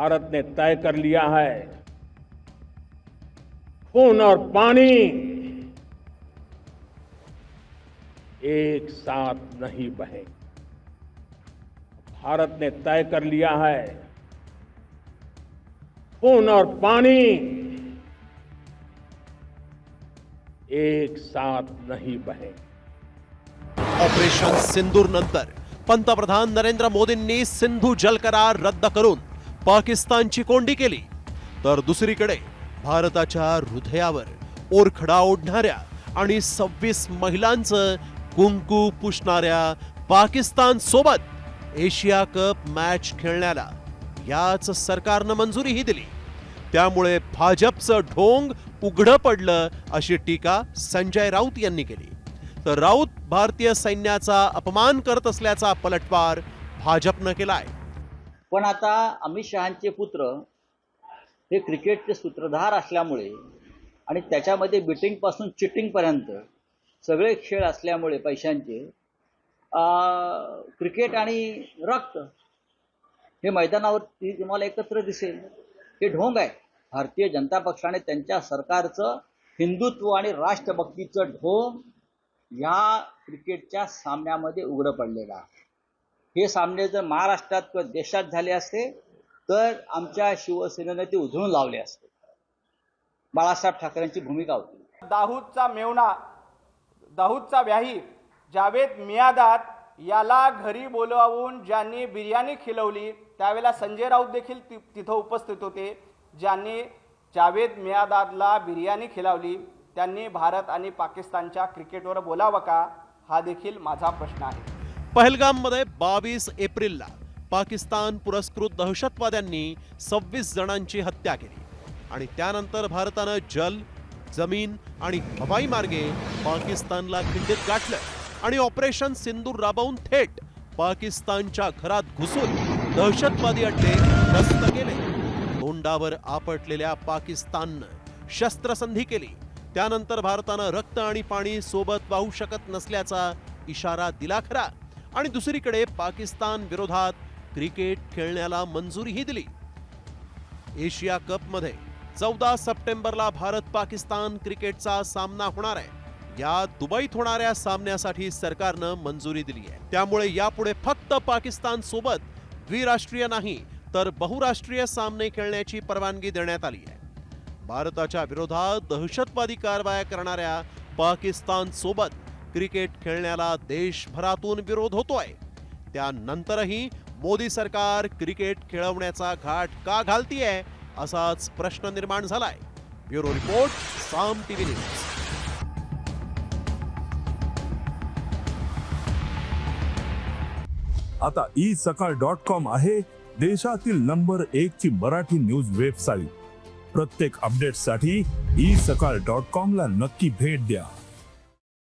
भारत ने तय कर लिया है, खून और पानी एक साथ नहीं बहेंगे। भारत ने तय कर लिया है, खून और पानी एक साथ नहीं बहेंगे। ऑपरेशन सिंदूर नंतर पंतप्रधान नरेंद्र मोदींनी सिंधू जल करार रद्द करून पाकिस्तानची कोंडी केली, तर दुसरीकडे भारताच्या हृदयावर ओरखडा ओढणाऱ्या आणि 26 महिलांचं कुंकू पुसणाऱ्या पाकिस्तान सोबत एशिया कप मॅच खेळण्याला याच सरकारनं मंजुरीही दिली। त्यामुळे भाजपचं ढोंग उघडं पडलं अशी टीका संजय राऊत यांनी केली। तर राऊत भारतीय सैन्याचा अपमान करत असल्याचा पलटवार भाजपनं केलाय। पण आता अमित शहांचे पुत्र हे क्रिकेटचे सूत्रधार असल्यामुळे आणि त्याच्यामध्ये बेटिंग पासून चिटिंग पर्यंत सगळे खेळ असल्यामुळे पैशांचे क्रिकेट आणि रक्त हे मैदानावर तुम्हाला एकत्र दिसेल। हे ढोंग आहे। भारतीय जनता पक्षाने त्यांच्या सरकारचं हिंदुत्व आणि राष्ट्रभक्तीचं ढोंग या क्रिकेटच्या सामन्यामध्ये उघडं पडलेलं आहे। हे सामने जर महाराष्ट्रात किंवा देशात झाले असते तर आमच्या शिवसेनेने ते उधळून लावले असते। बाळासाहेब ठाकरेंची भूमिका होती। दाऊदचा मेवणा, दाऊदचा व्याही जावेद मियादाद याला घरी बोलावून ज्यांनी बिर्याणी खिलवली, त्यावेळेला संजय राऊत देखील तिथं उपस्थित होते। ज्यांनी जावेद मियादादला बिर्याणी खिलवली त्यांनी भारत आणि पाकिस्तानच्या क्रिकेटवर बोलावं का, हा देखील माझा प्रश्न आहे। पहलगाममध्ये 22 एप्रिलला पाकिस्तान पुरस्कृत दहशतवाद्यांनी 26 जणांची हत्या केली आणि त्यानंतर भारतानं जल, जमीन आणि हवाई मार्गे पाकिस्तानला खिंडीत गाठलं आणि ऑपरेशन सिंदूर राबवून थेट पाकिस्तानच्या घरात घुसून दहशतवादी अड्डे नष्ट केले। तोंडावर आपटलेल्या पाकिस्ताननं शस्त्रसंधी केली। त्यानंतर भारतानं रक्त आणि पाणी सोबत वाहू शकत नसल्याचा इशारा दिला खरा, आणि दुसरीकडे पाकिस्तान विरोधात क्रिकेट खेळण्याला मंजुरीही दिली। एशिया कप मध्ये 14 सप्टेंबरला भारत पाकिस्तान क्रिकेटचा सामना होणार आहे। या दुबईत होणाऱ्या सामन्यासाठी सरकारनं मंजुरी दिली आहे। त्यामुळे यापुढे फक्त पाकिस्तान सोबत द्विराष्ट्रीय नाही तर बहुराष्ट्रीय सामने खेळण्याची परवानगी देण्यात आली आहे। भारताच्या विरोधात दहशतवादी कारवाया करणाऱ्या पाकिस्तान सोबत क्रिकेट खेळण्याला देशभरातून विरोध होतोय। त्यानंतरही मोदी सरकार क्रिकेट खेळवण्याचा घाट का घालतीये असाच प्रश्न निर्माण झालाय। ब्युरो रिपोर्ट, साम टीव्ही न्यूज। आता isakal.com आहे देशातील नंबर 1 ची मराठी न्यूज वेबसाईट। प्रत्येक अपडेटसाठी isakal.com ला नक्की भेट द्या।